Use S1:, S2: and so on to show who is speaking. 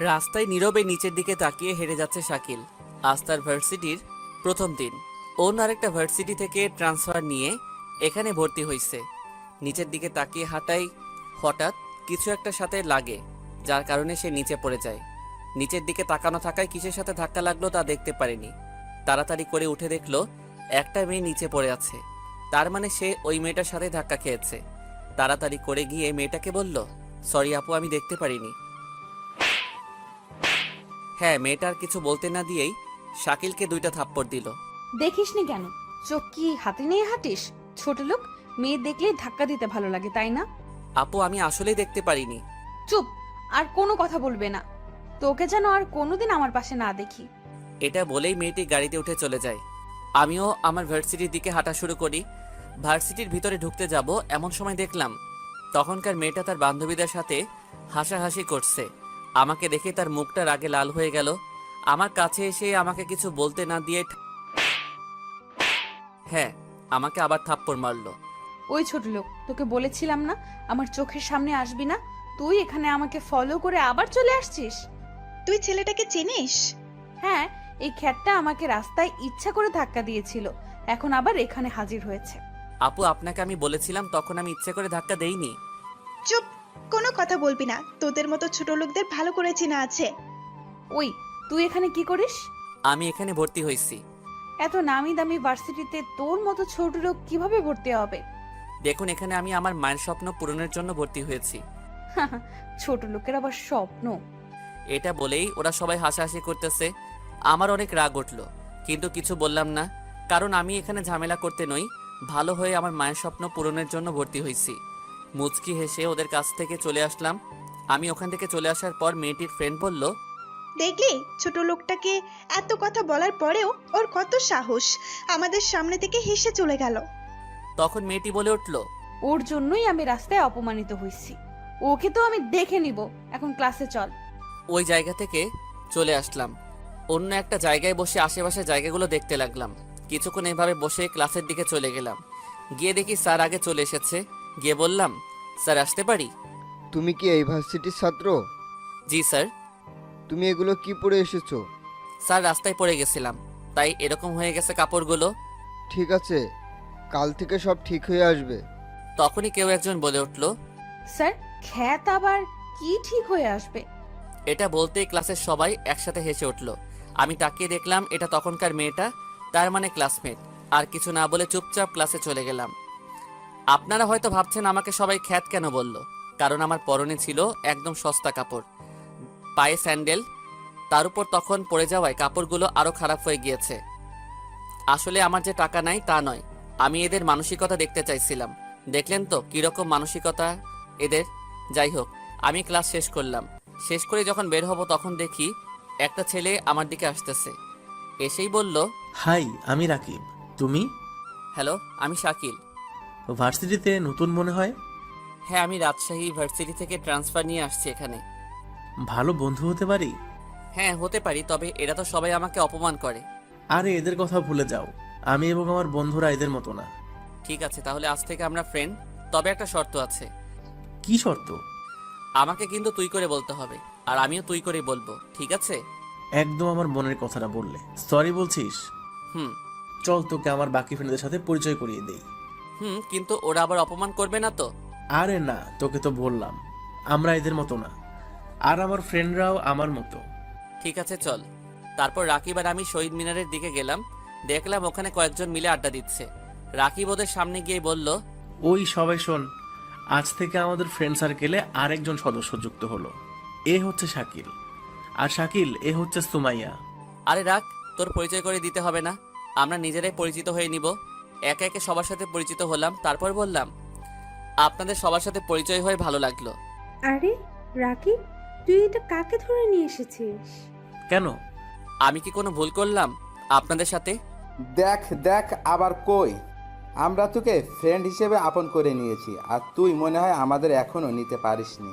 S1: রাস্তায় নীরবে নিচের দিকে তাকিয়ে হেঁটে যাচ্ছে শাকিল। আজ তার ভার্সিটির প্রথম দিন। অন্য আরেকটা ভার্সিটি থেকে ট্রান্সফার নিয়ে এখানে ভর্তি হয়েছে। নিচের দিকে তাকিয়ে হাঁটাই হঠাৎ কিছু একটা সাথে লাগে, যার কারণে সে নিচে পড়ে যায়। নিচের দিকে তাকানো থাকায় কিসের সাথে ধাক্কা লাগলো তা দেখতে পারেনি। তাড়াতাড়ি করে উঠে দেখলো একটা মেয়ে নিচে পড়ে আছে। তার মানে সে ওই মেয়েটার সাথে ধাক্কা খেয়েছে। তাড়াতাড়ি করে গিয়ে মেয়েটাকে বলল, সরি আপু, আমি দেখতে পারিনি। হ্যাঁ, মেয়েটার কিছু বলতে না দিয়েই শাকিলকে 2টা থাপ্পড় দিল।
S2: দেখিসনি কেন? চোখ কি হাতে নিয়ে হাঁটিস? ছোট লোক, মেয়ে দেখলেই ধাক্কা দিতে ভালো লাগে, তাই না?
S1: আপু, আমি আসলেই দেখতে পারিনি।
S2: চুপ! আর কোনো কথা বলবে না। তোকে যেন আর কোনোদিন আমার পাশে না দেখি।
S1: এটা বলেই মেয়েটি গাড়িতে উঠে চলে যায়। আমিও আমার ভার্সিটির দিকে হাঁটা শুরু করি। ভার্সিটির ভিতরে ঢুকতে যাব এমন সময় দেখলাম তখনকার মেয়েটা তার বান্ধবীদের সাথে হাসাহাসি করছে। আমাকে দেখে তার মুখটা রাগে লাল হয়ে গেল। আমার কাছে এসে আমাকে কিছু বলতে না দিয়ে হ্যাঁ, আমাকে আবার থাপ্পড় মারলো।
S2: ওই ছোট লোক, তোকে বলেছিলাম না আমার চোখের সামনে আসবি না? তুই এখানে আমাকে ফলো করে আবার চলে আসছিস।
S3: তুই ছেলেটাকে চিনিস?
S2: হ্যাঁ, এই খ্যাতটা আমাকে রাস্তায় ইচ্ছা করে ধাক্কা দিয়েছিল, এখন আবার এখানে হাজির হয়েছে।
S1: আপু, আপনাকে আমি বলেছিলাম তখন আমি ইচ্ছে করে ধাক্কা দেইনি।
S3: চুপ! কোনো কথা বলবি না, তোদের মতো ছোট লোকদের ভালো করে চেনা আছে।
S2: ওই, তুই এখানে কি করিস?
S1: আমি এখানে ভর্তি হয়েছি।
S2: এত নামি দামি ভার্সিটিতে তোর মতো ছোট লোক কিভাবে ভর্তি হবে?
S1: দেখুন, এখানে আমি আমার মায়ের স্বপ্ন পূরণের জন্য ভর্তি হয়েছি।
S2: ছোট লোকের আবার স্বপ্ন?
S1: এটা বলেই ওরা সবাই হাসাহাসি করতেছে। আমার অনেক রাগ উঠলো, কিন্তু কিছু বললাম না, কারণ আমি এখানে ঝামেলা করতে নই, ভালো হয়ে আমার মায়ের স্বপ্ন পূরণের জন্য ভর্তি হয়েছি। মুচকি হেসে ওদের কাছ থেকে চলে আসলাম। আমি ওখান থেকে চলে আসার পর মেয়েটির ফ্রেন্ড বলল,
S3: দেখলি ছোট লোকটাকে? এত কথা বলার পরেও ওর কত সাহস, আমাদের সামনে থেকে হেসে চলে গেল।
S1: তখন মেয়েটি বলে উঠল,
S2: ওর জন্যই আমি রাস্তায় অপমানিত হয়েছি। ওকে তো আমি দেখে নিব, এখন ক্লাসে চল।
S1: ওই জায়গা থেকে চলে আসলাম। অন্য একটা জায়গায় বসে আশেপাশের জায়গাগুলো দেখতে লাগলাম। কিছুক্ষণ এভাবে বসে ক্লাসের দিকে চলে গেলাম। গিয়ে দেখি স্যার আগে চলে এসেছে। গিয়ে বললাম, স্যার আসতে পারি?
S4: তুমি কি এই ভার্সিটির ছাত্র?
S1: জি স্যার।
S4: তুমি এগুলো কি পরে এসেছো?
S1: স্যার, রাস্তায় পড়ে গেছিলাম, তাই এরকম হয়ে গেছে কাপড়গুলো।
S4: ঠিক আছে, কাল থেকে সব ঠিক হয়ে আসবে।
S1: তখনই কেউ একজন বলে উঠল,
S2: স্যার, খ্যাত আবার কি ঠিক হয়ে আসবে?
S1: এটা বলতেই ক্লাসের সবাই একসাথে হেসে উঠল। আমি তাকিয়ে দেখলাম এটা তখনকার মেয়েটা, তার মানে ক্লাসমেট। আর কিছু না বলে চুপচাপ ক্লাসে চলে গেলাম। আপনারা হয়তো ভাবছেন আমাকে সবাই খ্যাত কেন বলল, কারণ আমার পরনে ছিল একদম সস্তা কাপড়, পায়ে স্যান্ডেল, তার উপর তখন পড়ে যাওয়ায় কাপড়গুলো আরো খারাপ হয়ে গিয়েছে। আসলে আমার যে টাকা নাই তা নয়, আমি এদের মানসিকতা দেখতে চাইছিলাম। দেখলেন তো কিরকম মানসিকতা এদের। যাই হোক, আমি ক্লাস শেষ করলাম। শেষ করে যখন বের হব তখন দেখি একটা ছেলে আমার দিকে আসতেছে। এসেই বলল,
S5: হাই, আমি রাকিব। তুমি?
S1: হ্যালো, আমি শাকিল।
S5: ভার্সিটিতে নতুন মনে হয়।
S1: হ্যাঁ, আমি রাজশাহী ভার্সিটি থেকে ট্রান্সফার নিয়ে আসছি এখানে।
S5: ভালো বন্ধু হতে পারি?
S1: হ্যাঁ, হতে পারি, তবে এরা তো সবাই আমাকে অপমান করে।
S5: আরে এদের কথা ভুলে যাও, আমি এবং আমার বন্ধুরা এদের মতো না।
S1: ঠিক আছে, তাহলে আজ থেকে আমরা ফ্রেন্ড, তবে একটা শর্ত আছে।
S5: কি শর্ত?
S1: আমাকে কিন্তু তুই করে বলতে হবে, আর আমিও তুই করে বলবো, ঠিক আছে?
S5: একদম আমার মনের কথাটা বললে। সরি বলছিস?
S1: হুম।
S5: চল তোকে আমার বাকি ফ্রেন্ডদের সাথে পরিচয় করিয়ে দেই।
S1: কিন্তু ওরা আবার অপমান করবে না তো?
S5: আরে না, তোকে তো বললাম আমরা এদের মতো না, আর আমার ফ্রেন্ডরাও আমার মতো।
S1: ঠিক আছে, চল। তারপর রাকিব আর আমি শহীদ মিনারের দিকে গেলাম। দেখলাম ওখানে কয়েকজন মিলে আড্ডা দিচ্ছে। রাকিব ওদের সামনে গিয়ে বলল,
S5: ওই সবাই শোন, আজ থেকে আমাদের ফ্রেন্ড সার্কেলে আরেকজন সদস্য যুক্ত হলো। এ হচ্ছে শাকিল, আর শাকিল এ হচ্ছে সুমাইয়া।
S1: আরে রাখ, তোর পরিচয় করে দিতে হবে না, আমরা নিজেরাই পরিচিত হয়ে নিব। একে একে সবার সাথে পরিচিত হলাম। তারপর বললাম, আপনাদের সবার সাথে পরিচয় হয়ে ভালো লাগলো।
S6: আরে রাকিব, তুই এটা কাকে ধরে নিয়ে এসেছিস?
S5: কেন?
S1: আমি কি কোনো ভুল করলাম আপনাদের সাথে?
S7: দেখ দেখ আবার কই, আমরা তোকে ফ্রেন্ড হিসেবে আপন করে নিয়েছি, আর তুই মনে হয় আমাদের এখনো নিতে পারিসনি।